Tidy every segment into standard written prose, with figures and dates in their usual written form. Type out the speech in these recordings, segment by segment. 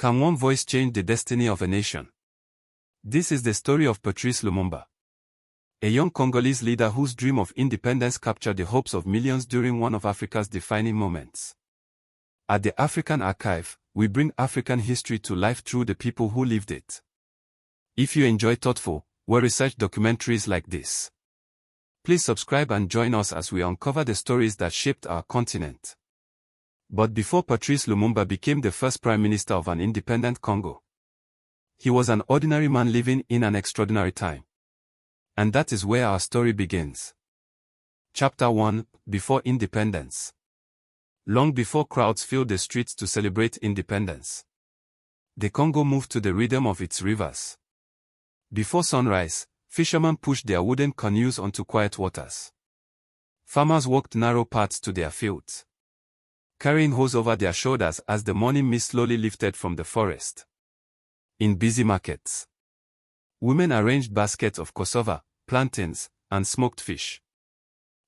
Can one voice change the destiny of a nation? This is the story of Patrice Lumumba, a young Congolese leader whose dream of independence captured the hopes of millions during one of Africa's defining moments. At the African Archive, we bring African history to life through the people who lived it. If you enjoy thoughtful, well-researched documentaries like this, please subscribe and join us as we uncover the stories that shaped our continent. But before Patrice Lumumba became the first Prime Minister of an independent Congo, he was an ordinary man living in an extraordinary time. And that is where our story begins. Chapter 1: Before Independence. Long before crowds filled the streets to celebrate independence, the Congo moved to the rhythm of its rivers. Before sunrise, fishermen pushed their wooden canoes onto quiet waters. Farmers walked narrow paths to their fields, carrying hoes over their shoulders as the morning mist slowly lifted from the forest. In busy markets, women arranged baskets of cassava, plantains, and smoked fish,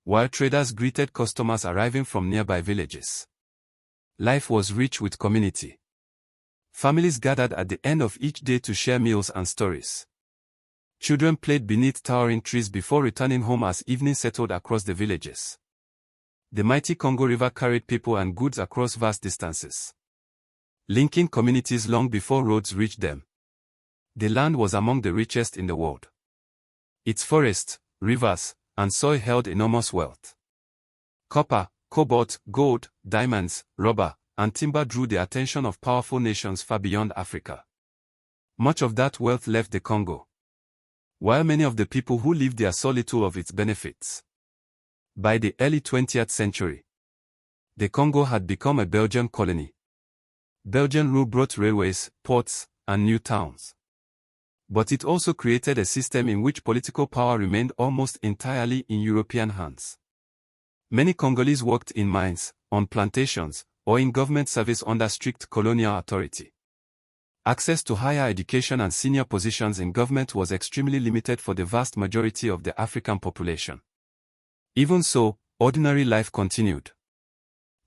while traders greeted customers arriving from nearby villages. Life was rich with community. Families gathered at the end of each day to share meals and stories. Children played beneath towering trees before returning home as evening settled across the villages. The mighty Congo River carried people and goods across vast distances, linking communities long before roads reached them. The land was among the richest in the world. Its forests, rivers, and soil held enormous wealth. Copper, cobalt, gold, diamonds, rubber, and timber drew the attention of powerful nations far beyond Africa. Much of that wealth left the Congo, while many of the people who lived there saw little of its benefits. By the early 20th century, the Congo had become a Belgian colony. Belgian rule brought railways, ports, and new towns. But it also created a system in which political power remained almost entirely in European hands. Many Congolese worked in mines, on plantations, or in government service under strict colonial authority. Access to higher education and senior positions in government was extremely limited for the vast majority of the African population. Even so, ordinary life continued.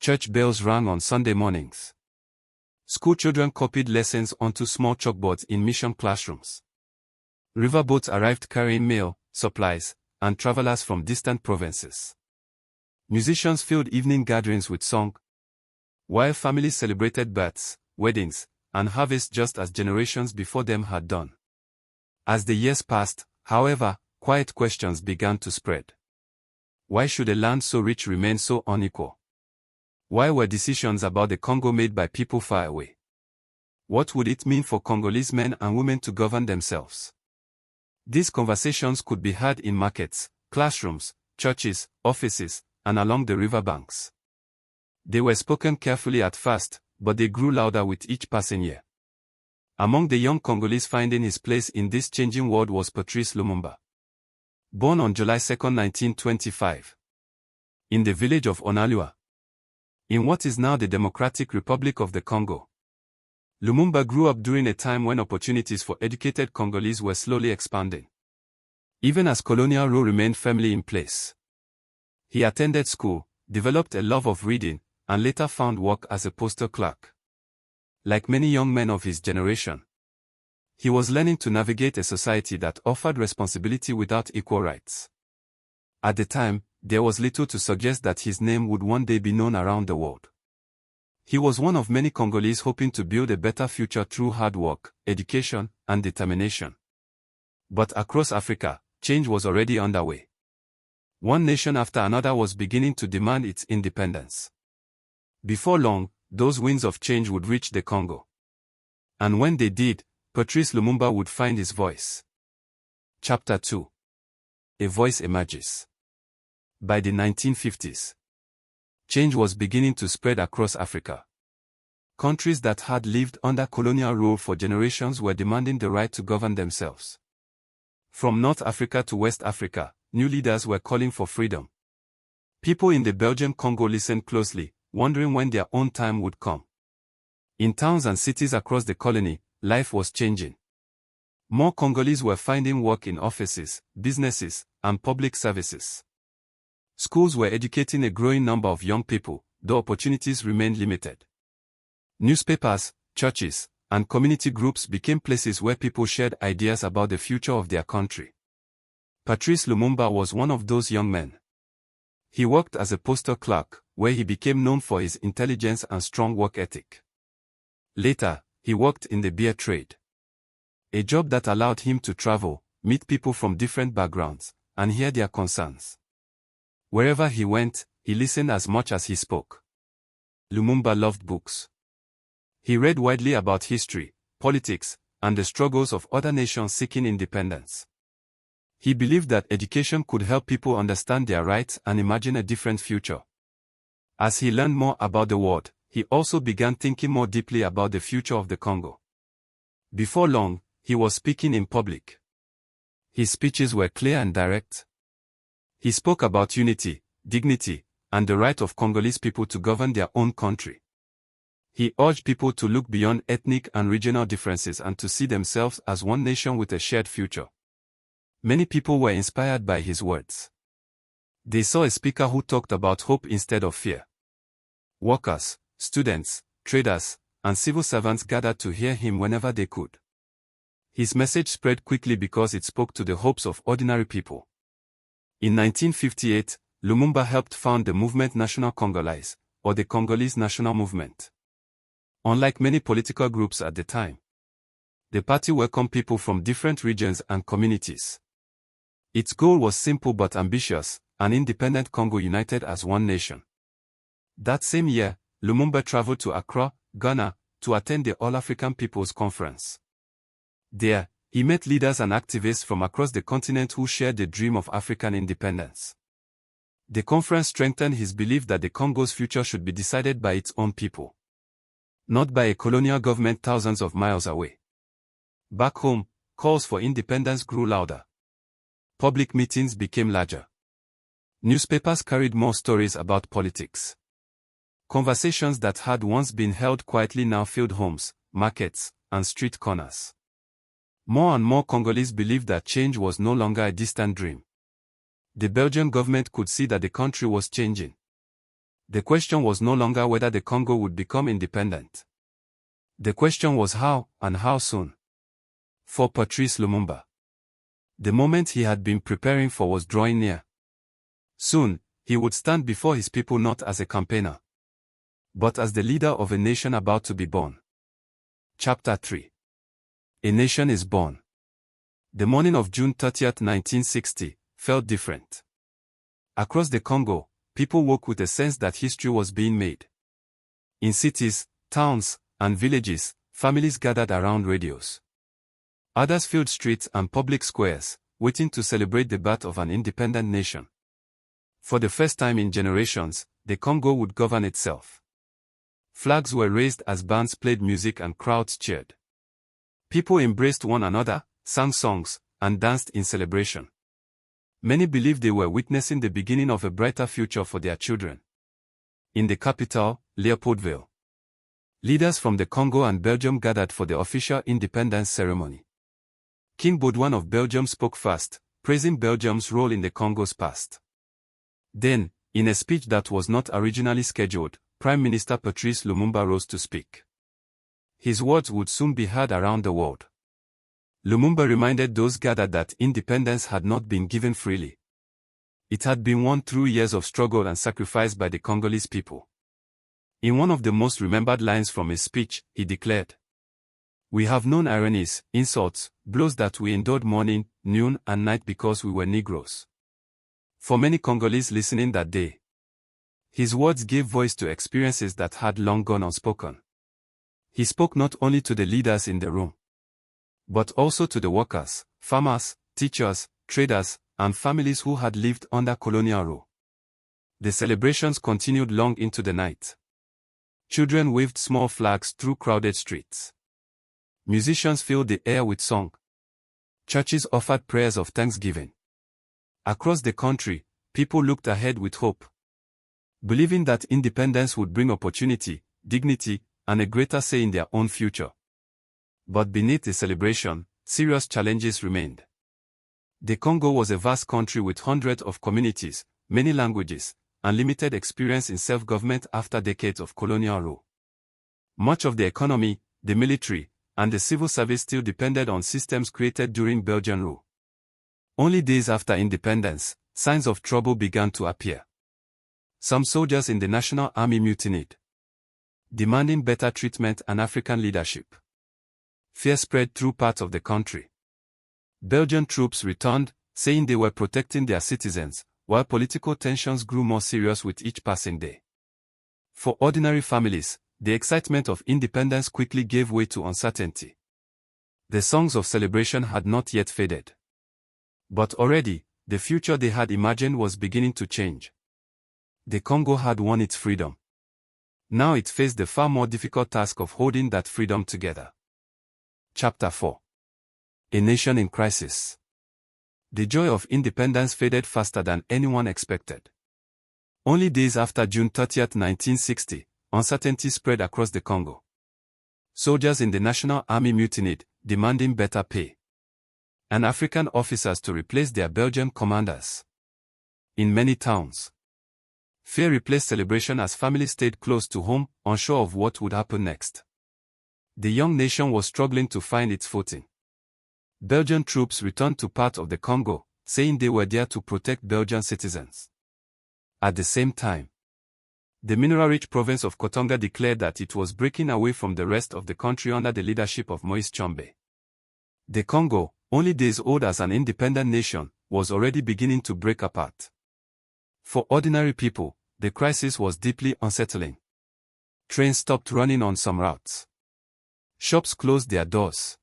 Church bells rang on Sunday mornings. School children copied lessons onto small chalkboards in mission classrooms. Riverboats arrived carrying mail, supplies, and travelers from distant provinces. Musicians filled evening gatherings with song, while families celebrated births, weddings, and harvests just as generations before them had done. As the years passed, however, quiet questions began to spread. Why should a land so rich remain so unequal? Why were decisions about the Congo made by people far away? What would it mean for Congolese men and women to govern themselves? These conversations could be heard in markets, classrooms, churches, offices, and along the riverbanks. They were spoken carefully at first, but they grew louder with each passing year. Among the young Congolese finding his place in this changing world was Patrice Lumumba. Born on July 2, 1925, in the village of Onalua, in what is now the Democratic Republic of the Congo, Lumumba grew up during a time when opportunities for educated Congolese were slowly expanding. Even as colonial rule remained firmly in place, he attended school, developed a love of reading, and later found work as a postal clerk. Like many young men of his generation, he was learning to navigate a society that offered responsibility without equal rights. At the time, there was little to suggest that his name would one day be known around the world. He was one of many Congolese hoping to build a better future through hard work, education, and determination. But across Africa, change was already underway. One nation after another was beginning to demand its independence. Before long, those winds of change would reach the Congo. And when they did, Patrice Lumumba would find his voice. Chapter 2. A voice emerges. By the 1950s, change was beginning to spread across Africa. Countries that had lived under colonial rule for generations were demanding the right to govern themselves. From North Africa to West Africa, new leaders were calling for freedom. People in the Belgian Congo listened closely, wondering when their own time would come. In towns and cities across the colony, life was changing. More Congolese were finding work in offices, businesses, and public services. Schools were educating a growing number of young people, though opportunities remained limited. Newspapers, churches, and community groups became places where people shared ideas about the future of their country. Patrice Lumumba was one of those young men. He worked as a postal clerk, where he became known for his intelligence and strong work ethic. Later, he worked in the beer trade, a job that allowed him to travel, meet people from different backgrounds, and hear their concerns. Wherever he went, he listened as much as he spoke. Lumumba loved books. He read widely about history, politics, and the struggles of other nations seeking independence. He believed that education could help people understand their rights and imagine a different future. As he learned more about the world, he also began thinking more deeply about the future of the Congo. Before long, he was speaking in public. His speeches were clear and direct. He spoke about unity, dignity, and the right of Congolese people to govern their own country. He urged people to look beyond ethnic and regional differences and to see themselves as one nation with a shared future. Many people were inspired by his words. They saw a speaker who talked about hope instead of fear. Workers, students, traders, and civil servants gathered to hear him whenever they could. His message spread quickly because it spoke to the hopes of ordinary people. In 1958, Lumumba helped found the movement National Congolese, or the Congolese National Movement. Unlike many political groups at the time, the party welcomed people from different regions and communities. Its goal was simple but ambitious: an independent Congo united as one nation. That same year, Lumumba traveled to Accra, Ghana, to attend the All-African People's Conference. There, he met leaders and activists from across the continent who shared the dream of African independence. The conference strengthened his belief that the Congo's future should be decided by its own people, not by a colonial government thousands of miles away. Back home, calls for independence grew louder. Public meetings became larger. Newspapers carried more stories about politics. Conversations that had once been held quietly now filled homes, markets, and street corners. More and more Congolese believed that change was no longer a distant dream. The Belgian government could see that the country was changing. The question was no longer whether the Congo would become independent. The question was how, and how soon. For Patrice Lumumba, the moment he had been preparing for was drawing near. Soon, he would stand before his people not as a campaigner, but as the leader of a nation about to be born. Chapter 3. A Nation is Born. The morning of June 30, 1960, felt different. Across the Congo, people woke with a sense that history was being made. In cities, towns, and villages, families gathered around radios. Others filled streets and public squares, waiting to celebrate the birth of an independent nation. For the first time in generations, the Congo would govern itself. Flags were raised as bands played music and crowds cheered. People embraced one another, sang songs, and danced in celebration. Many believed they were witnessing the beginning of a brighter future for their children. In the capital, Leopoldville, leaders from the Congo and Belgium gathered for the official independence ceremony. King Baudouin of Belgium spoke first, praising Belgium's role in the Congo's past. Then, in a speech that was not originally scheduled, Prime Minister Patrice Lumumba rose to speak. His words would soon be heard around the world. Lumumba reminded those gathered that independence had not been given freely. It had been won through years of struggle and sacrifice by the Congolese people. In one of the most remembered lines from his speech, he declared, "We have known ironies, insults, blows that we endured morning, noon, and night because we were Negroes." For many Congolese listening that day, his words gave voice to experiences that had long gone unspoken. He spoke not only to the leaders in the room, but also to the workers, farmers, teachers, traders, and families who had lived under colonial rule. The celebrations continued long into the night. Children waved small flags through crowded streets. Musicians filled the air with song. Churches offered prayers of thanksgiving. Across the country, people looked ahead with hope, believing that independence would bring opportunity, dignity, and a greater say in their own future. But beneath the celebration, serious challenges remained. The Congo was a vast country with hundreds of communities, many languages, and limited experience in self-government after decades of colonial rule. Much of the economy, the military, and the civil service still depended on systems created during Belgian rule. Only days after independence, signs of trouble began to appear. Some soldiers in the National Army mutinied, demanding better treatment and African leadership. Fear spread through parts of the country. Belgian troops returned, saying they were protecting their citizens, while political tensions grew more serious with each passing day. For ordinary families, the excitement of independence quickly gave way to uncertainty. The songs of celebration had not yet faded. But already, the future they had imagined was beginning to change. The Congo had won its freedom. Now it faced the far more difficult task of holding that freedom together. Chapter 4. A Nation in Crisis. The joy of independence faded faster than anyone expected. Only days after June 30, 1960, uncertainty spread across the Congo. Soldiers in the National Army mutinied, demanding better pay, and African officers to replace their Belgian commanders. In many towns, fear replaced celebration as families stayed close to home, unsure of what would happen next. The young nation was struggling to find its footing. Belgian troops returned to part of the Congo, saying they were there to protect Belgian citizens. At the same time, the mineral-rich province of Katanga declared that it was breaking away from the rest of the country under the leadership of Moise Tshombe. The Congo, only days old as an independent nation, was already beginning to break apart. For ordinary people, the crisis was deeply unsettling. Trains stopped running on some routes. Shops closed their doors.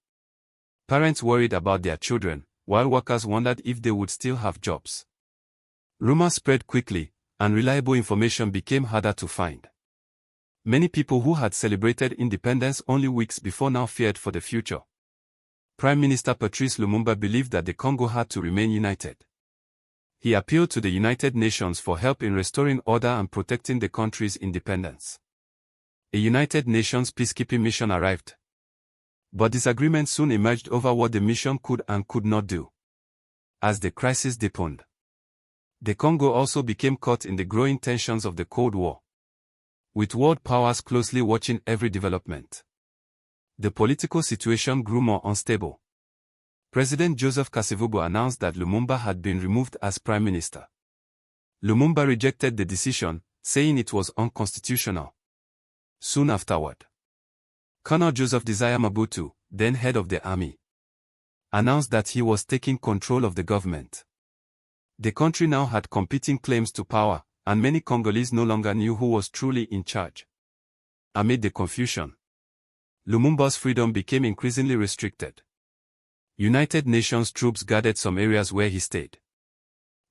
Parents worried about their children, while workers wondered if they would still have jobs. Rumors spread quickly, and reliable information became harder to find. Many people who had celebrated independence only weeks before now feared for the future. Prime Minister Patrice Lumumba believed that the Congo had to remain united. He appealed to the United Nations for help in restoring order and protecting the country's independence. A United Nations peacekeeping mission arrived. But disagreements soon emerged over what the mission could and could not do. As the crisis deepened, the Congo also became caught in the growing tensions of the Cold War, with world powers closely watching every development. The political situation grew more unstable. President Joseph Kasavubu announced that Lumumba had been removed as prime minister. Lumumba rejected the decision, saying it was unconstitutional. Soon afterward, Colonel Joseph Desire Mobutu, then head of the army, announced that he was taking control of the government. The country now had competing claims to power, and many Congolese no longer knew who was truly in charge. Amid the confusion, Lumumba's freedom became increasingly restricted. United Nations troops guarded some areas where he stayed,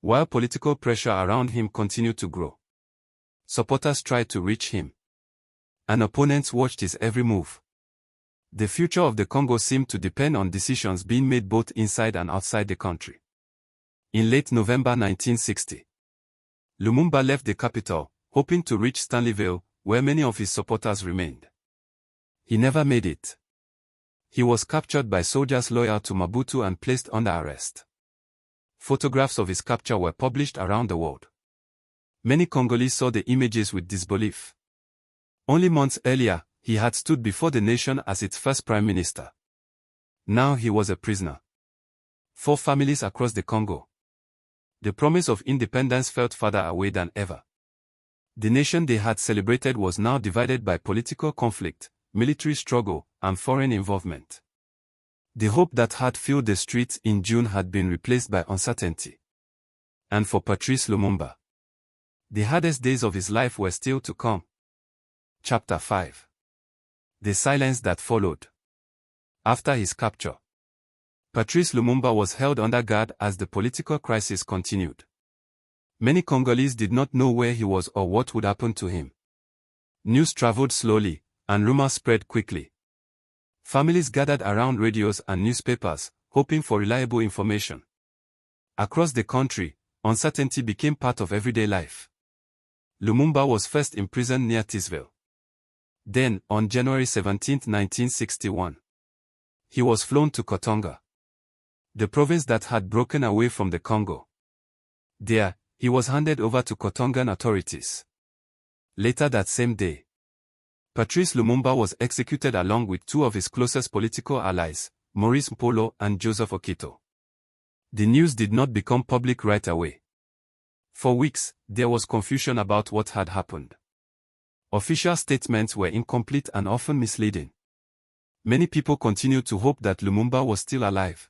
while political pressure around him continued to grow. Supporters tried to reach him, and opponents watched his every move. The future of the Congo seemed to depend on decisions being made both inside and outside the country. In late November 1960, Lumumba left the capital, hoping to reach Stanleyville, where many of his supporters remained. He never made it. He was captured by soldiers loyal to Mobutu and placed under arrest. Photographs of his capture were published around the world. Many Congolese saw the images with disbelief. Only months earlier, he had stood before the nation as its first prime minister. Now he was a prisoner. 4 families across the Congo. The promise of independence felt farther away than ever. The nation they had celebrated was now divided by political conflict, military struggle, and foreign involvement. The hope that had filled the streets in June had been replaced by uncertainty. And for Patrice Lumumba, the hardest days of his life were still to come. Chapter 5. The silence that followed. After his capture, Patrice Lumumba was held under guard as the political crisis continued. Many Congolese did not know where he was or what would happen to him. News traveled slowly, and rumors spread quickly. Families gathered around radios and newspapers, hoping for reliable information. Across the country, uncertainty became part of everyday life. Lumumba was first imprisoned near Tisville. Then, on January 17, 1961, he was flown to Katanga, the province that had broken away from the Congo. There, he was handed over to Katangan authorities. Later that same day, Patrice Lumumba was executed along with two of his closest political allies, Maurice Mpolo and Joseph Okito. The news did not become public right away. For weeks, there was confusion about what had happened. Official statements were incomplete and often misleading. Many people continued to hope that Lumumba was still alive.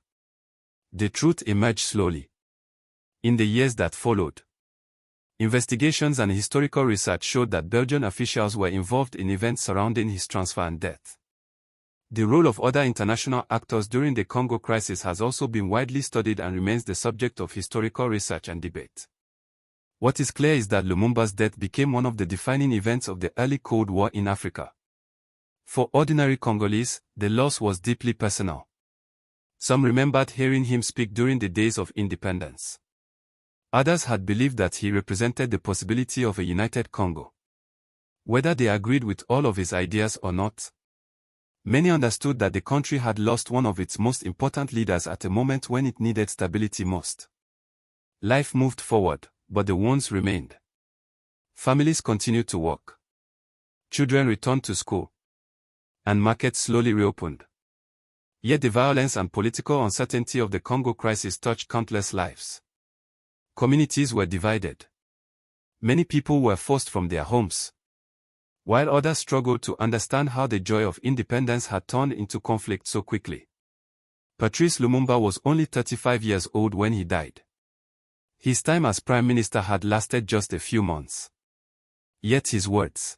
The truth emerged slowly. In the years that followed, investigations and historical research showed that Belgian officials were involved in events surrounding his transfer and death. The role of other international actors during the Congo crisis has also been widely studied and remains the subject of historical research and debate. What is clear is that Lumumba's death became one of the defining events of the early Cold War in Africa. For ordinary Congolese, the loss was deeply personal. Some remembered hearing him speak during the days of independence. Others had believed that he represented the possibility of a united Congo. Whether they agreed with all of his ideas or not, many understood that the country had lost one of its most important leaders at a moment when it needed stability most. Life moved forward, but the wounds remained. Families continued to work. Children returned to school. And markets slowly reopened. Yet the violence and political uncertainty of the Congo crisis touched countless lives. Communities were divided. Many people were forced from their homes, while others struggled to understand how the joy of independence had turned into conflict so quickly. Patrice Lumumba was only 35 years old when he died. His time as prime minister had lasted just a few months. Yet his words,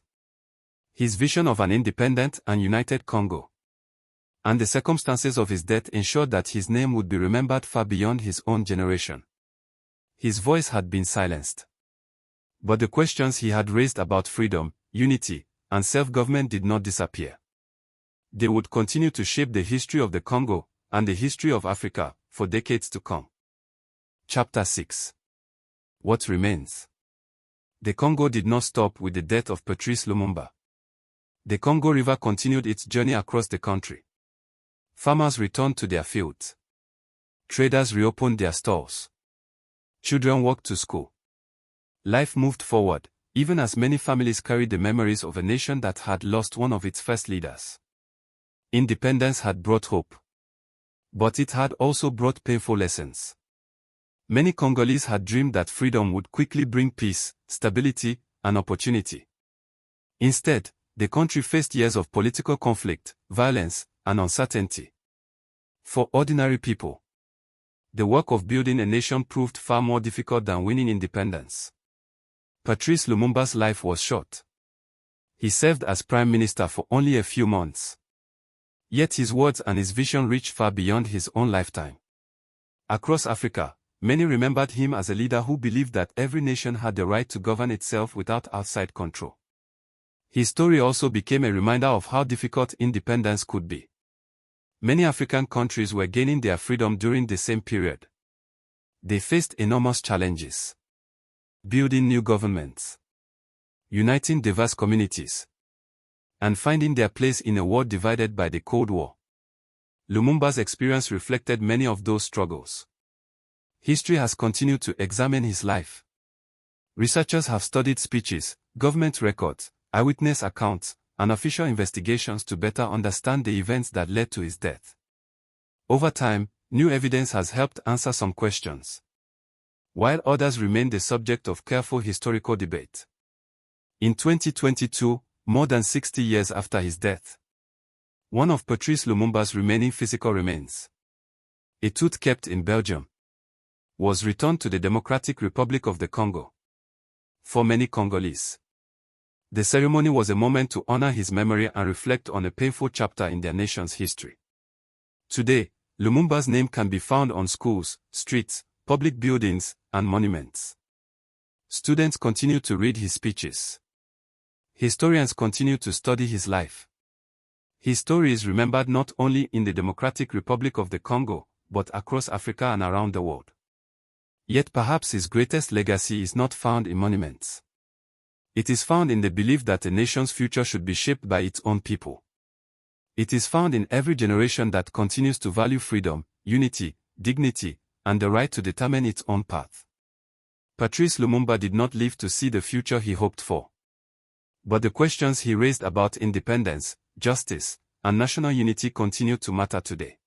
his vision of an independent and united Congo, and the circumstances of his death ensured that his name would be remembered far beyond his own generation. His voice had been silenced. But the questions he had raised about freedom, unity, and self-government did not disappear. They would continue to shape the history of the Congo and the history of Africa for decades to come. Chapter 6. What remains? The Congo did not stop with the death of Patrice Lumumba. The Congo River continued its journey across the country. Farmers returned to their fields. Traders reopened their stores. Children walked to school. Life moved forward, even as many families carried the memories of a nation that had lost one of its first leaders. Independence had brought hope. But it had also brought painful lessons. Many Congolese had dreamed that freedom would quickly bring peace, stability, and opportunity. Instead, the country faced years of political conflict, violence, and uncertainty. For ordinary people, the work of building a nation proved far more difficult than winning independence. Patrice Lumumba's life was short. He served as prime minister for only a few months. Yet his words and his vision reached far beyond his own lifetime. Across Africa, many remembered him as a leader who believed that every nation had the right to govern itself without outside control. His story also became a reminder of how difficult independence could be. Many African countries were gaining their freedom during the same period. They faced enormous challenges. Building new governments, uniting diverse communities, and finding their place in a world divided by the Cold War. Lumumba's experience reflected many of those struggles. History has continued to examine his life. Researchers have studied speeches, government records, eyewitness accounts, and official investigations to better understand the events that led to his death. Over time, new evidence has helped answer some questions, while others remain the subject of careful historical debate. In 2022, more than 60 years after his death, one of Patrice Lumumba's remaining physical remains, a tooth kept in Belgium, was returned to the Democratic Republic of the Congo. For many Congolese, the ceremony was a moment to honor his memory and reflect on a painful chapter in their nation's history. Today, Lumumba's name can be found on schools, streets, public buildings, and monuments. Students continue to read his speeches. Historians continue to study his life. His story is remembered not only in the Democratic Republic of the Congo, but across Africa and around the world. Yet perhaps his greatest legacy is not found in monuments. It is found in the belief that a nation's future should be shaped by its own people. It is found in every generation that continues to value freedom, unity, dignity, and the right to determine its own path. Patrice Lumumba did not live to see the future he hoped for. But the questions he raised about independence, justice, and national unity continue to matter today.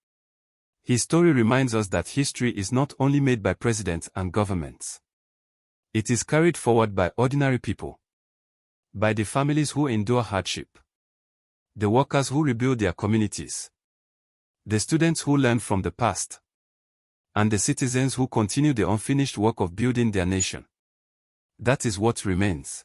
His story reminds us that history is not only made by presidents and governments. It is carried forward by ordinary people. By the families who endure hardship. The workers who rebuild their communities. The students who learn from the past. And the citizens who continue the unfinished work of building their nation. That is what remains.